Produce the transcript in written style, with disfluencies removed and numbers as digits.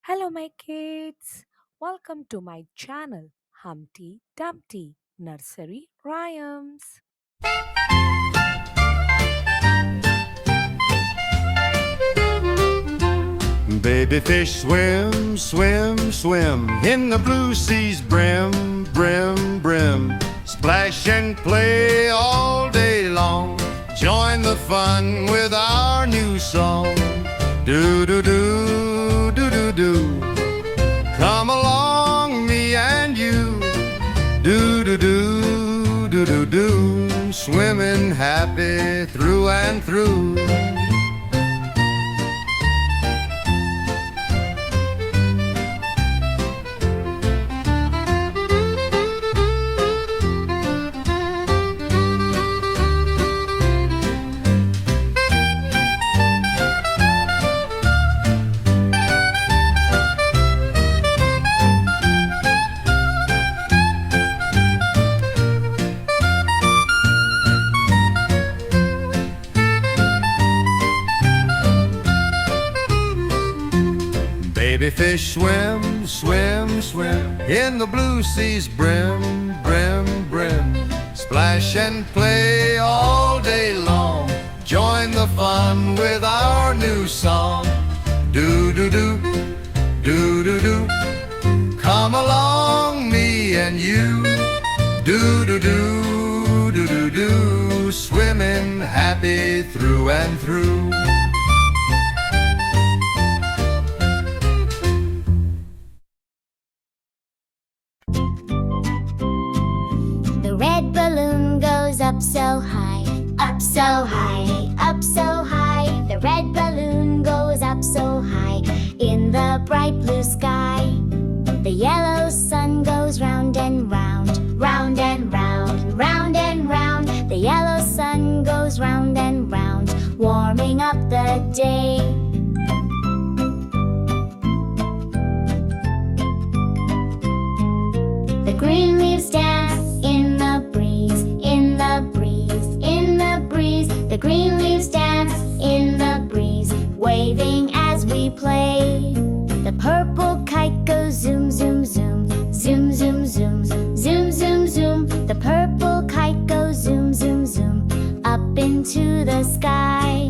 Hello, my kids. Welcome to my channel, Humpty Dumpty Nursery Rhymes. Baby fish swim, swim, swim in the blue sea's brim, brim, brim. Splash and play all day long. Join the fun with our new song. Do do do do do do. Come along, me and you. Do do do do do do. Swimming happy through and through. Baby fish swim, swim, swim in the blue sea's brim, brim, brim. Splash and play all day long. Join the fun with our new song. Do do do, do do do. Come along, me and you. Do do do, do do do. Swimming happy through and through. The red balloon goes up so high, up so high, up so high. The red balloon goes up so high in the bright blue sky. The yellow sun goes round and round, round and round, round and round. The yellow sun goes round and round, warming up the day. The green leaves dance in the breeze, in the breeze, in the breeze. The green leaves dance in the breeze, waving as we play. The purple kite goes zoom, zoom, zoom, zoom, zoom, zoom, zoom, zoom, zoom. The purple kite goes zoom, zoom, zoom, up into the sky.